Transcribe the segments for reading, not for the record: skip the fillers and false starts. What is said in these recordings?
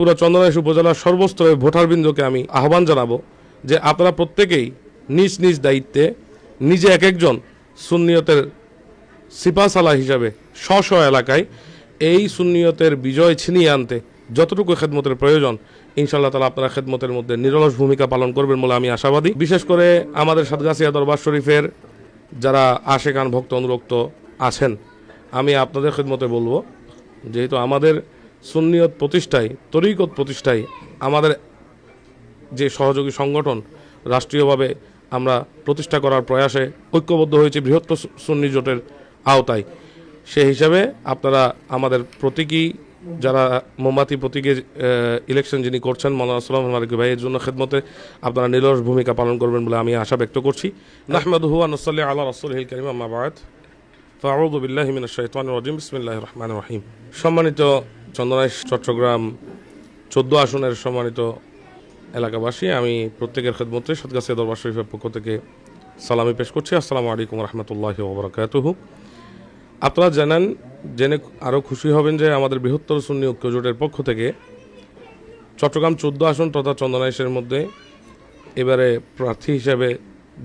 পুরো চন্দনাইশ উপজেলার সর্বস্তরের ভোটারবৃন্দকে আমি আহ্বান জানাবো যে আপনারা প্রত্যেকেই নিজ নিজ দায়িত্বে নিজে এক একজন সুন্নিয়তের সিপাহসালাহ হিসাবে স্ব এলাকায় এই সুন্নিয়তের বিজয় ছিনিয়ে আনতে যতটুকু খেদমতের প্রয়োজন ইনশাআল্লাহ তাআলা আপনারা খেদমতের মধ্যে নিরলস ভূমিকা পালন করবেন বলে আমি আশাবাদী। বিশেষ করে আমাদের সাতগাছিয়া দরবার শরীফের যারা আশেকান ভক্ত অনুরক্ত আছেন, আমি আপনাদের খেদমতে বলবো, যেহেতু আমাদের সুন্নিয়ত প্রতিষ্ঠায়, তরিকত প্রতিষ্ঠায় আমাদের যে সহযোগী সংগঠন রাষ্ট্রীয়ভাবে আমরা প্রতিষ্ঠা করার প্রয়াসে ঐক্যবদ্ধ হয়েছে বৃহত্তর সুন্নি জোটের আওতায়। সেই হিসাবে আপনারা আমাদের প্রতীকী যারা মোমবাতি প্রতীকের ইলেকশন যিনি করছেন মৌলানা সুলাইমান ফারুকী ভাই, এর জন্য খেদমতে আপনারা নিরলস ভূমিকা পালন করবেন বলে আমি আশা ব্যক্ত করছি। নাহমাদুহু ওয়া নুসাল্লি আলা রাসূলিহিল কারীম, আম্মা বা'দ, ফাআউযু বিল্লাহি মিনাশ শাইতানির রাজীম, বিসমিল্লাহির রহমানির রহিম। সম্মানিত চন্দনাইশ চট্টগ্রাম 14 আসনের সম্মানিত এলাকাবাসী, আমি প্রত্যেকের খেদমতে সাতগাছিয়া দরবার শরীফের পক্ষ থেকে সালামি পেশ করছি। আসসালামু আলাইকুম রাহমাতুল্লাহি ওয়া বারাকাতুহু। আপনারা জানেন, জেনে আরও খুশি হবেন যে আমাদের বৃহত্তর সুন্নি ঐক্য জোটের পক্ষ থেকে চট্টগ্রাম 14 আসন তথা চন্দনাইশের মধ্যে এবারে প্রার্থী হিসেবে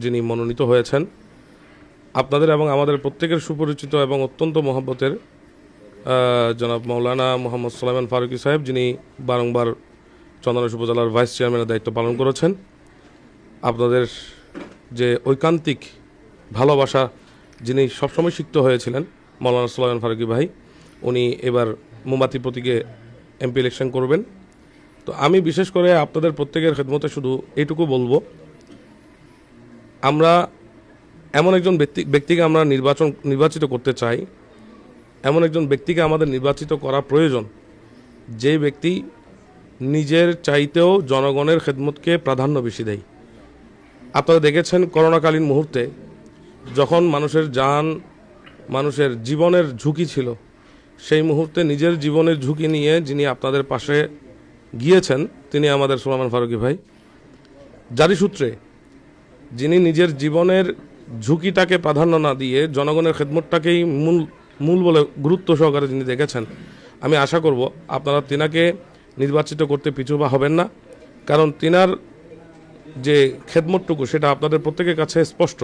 যিনি মনোনীত হয়েছেন, আপনাদের এবং আমাদের প্রত্যেকের সুপরিচিত এবং অত্যন্ত মহব্বতের জনাব মৌলানা মোহাম্মদ সুলাইমান ফারুকী সাহেব, যিনি বারংবার চন্দনাইশ উপজেলার ভাইস চেয়ারম্যানের দায়িত্ব পালন করেছেন। আপনাদের যে ঐকান্তিক ভালোবাসা যিনি সবসময় সিক্ত হয়েছিলেন মৌলানা সুলাইমান ফারুকী ভাই, উনি এবার মোমবাতি প্রতীকে এমপি ইলেকশন করবেন। তো আমি বিশেষ করে আপনাদের প্রত্যেকের খেদমতে শুধু এইটুকু বলবো, আমরা এমন একজন ব্যক্তিকে আমরা নির্বাচিত করতে চাই, এমন একজন ব্যক্তিকে আমাদের নির্বাচিত করা প্রয়োজন, যে ব্যক্তি নিজের চাইতেও জনগণের খেদমতকে প্রাধান্য বেশি দেয়। আপনারা দেখেছেন করোনাকালীন মুহূর্তে যখন মানুষের জান, মানুষের জীবনের ঝুঁকি ছিল, সেই মুহূর্তে নিজের জীবনের ঝুঁকি নিয়ে যিনি আপনাদের পাশে গিয়েছেন তিনি আমাদের সুলাইমান ফারুকী ভাই। জারি সূত্রে যিনি নিজের জীবনের ঝুঁকিটাকে প্রাধান্য না দিয়ে জনগণের খেদমতটাকেই মূল বলে গুরুত্ব সহকারে যিনি দেখেছেন, আমি আশা করব আপনারা তিনাকে নির্বাচিত করতে পিছুপা হবেন না, কারণ তিনার যে খেদমতটুকু সেটা আপনাদের প্রত্যেকের কাছে স্পষ্ট।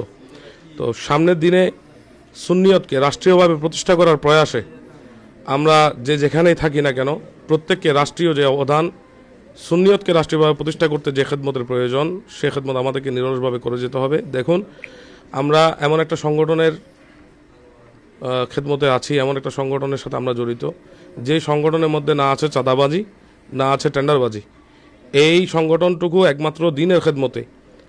তো সামনের দিনে সুন্নিয়তকে রাষ্ট্রীয়ভাবে প্রতিষ্ঠা করার প্রয়াসে আমরা যেখানেই থাকি না কেন, প্রত্যেককে রাষ্ট্রীয় যে অবদান, সুন্নিয়তকে রাষ্ট্রীয়ভাবে প্রতিষ্ঠা করতে যে খেদমতের প্রয়োজন, সে খেদমত আমাদেরকে নিরলসভাবে করে যেতে হবে। দেখুন, আমরা এমন একটা সংগঠনের খেদমতে আছি, এমন একটা সংগঠনের সাথে আমরা জড়িত, যে সংগঠনের মধ্যে না আছে চাঁদাবাজি, না আছে টেন্ডারবাজি। এই সংগঠনটুকু একমাত্র দিনের খেদমতে,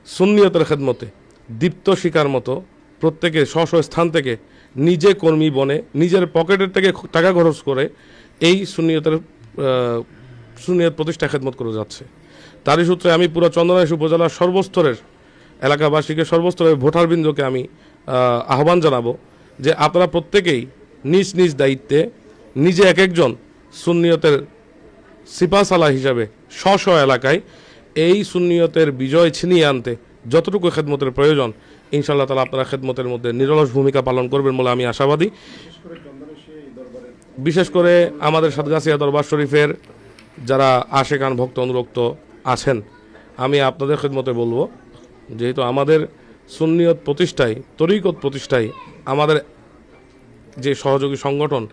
সুন্নিয়তের খেদমতে দীপ্ত শিকার মতো প্রত্যেকে স্ব স্থান থেকে নিজে কর্মী বনে নিজের পকেটের থেকে টাকা খরচ করে এই সুন্নিয়ত প্রতিষ্ঠা খেদমত করে যাচ্ছে। তারই সূত্রে আমি পুরো চন্দনাইশ উপজেলার সর্বস্তরের এলাকাবাসীকে, সর্বস্তরের ভোটারবৃন্দকে আমি আহ্বান জানাবো যে আপনারা প্রত্যেকেই নিজ নিজ দায়িত্বে নিজে এক একজন সুন্নিয়তের সিপাহসালাহ হিসাবে স্ব এলাকায় এই সুন্নিয়তের বিজয় ছিনিয়ে আনতে যতটুকু খেদমতের প্রয়োজন ইনশাআল্লাহ তাআলা আপনারা খেদমতের মধ্যে নিরলস ভূমিকা পালন করবেন বলে আমি আশাবাদী। বিশেষ করে আমাদের সাতগাছিয়া দরবার শরীফের যারা আশেকান ভক্ত অনুরক্ত আছেন, আমি আপনাদের খেদমতে বলবো, যেহেতু আমাদের সুন্নিয়ত প্রতিষ্ঠায়, তরিকত প্রতিষ্ঠায় আমাদের যে সহযোগী সংগঠন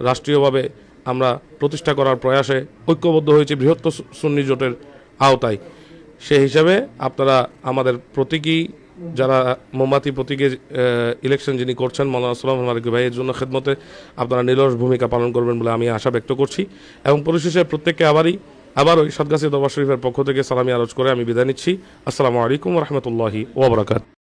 রাষ্ট্রীয়ভাবে আমরা প্রতিষ্ঠা করার প্রয়াসে ঐক্যবদ্ধ হয়েছে বৃহত্তর সুন্নি জোটের আওতায়। সেই হিসাবে আপনারা আমাদের প্রতীকী যারা মোমবাতি প্রতীকের ইলেকশন যিনি করছেন মৌলানা সুলাইমান ফারুকী ভাই, এর জন্য খেদমতে আপনারা নিরলস ভূমিকা পালন করবেন বলে আমি আশা ব্যক্ত করছি। এবং পরিশেষে প্রত্যেককে আবারই সাতগাছিয়া দরবার শরীফের পক্ষ থেকে সালামি আরজ করে আমি বিদায় নিচ্ছি। আসসালামু আলাইকুম রহমতুল্লাহি ওয়া বারাকাতুহু।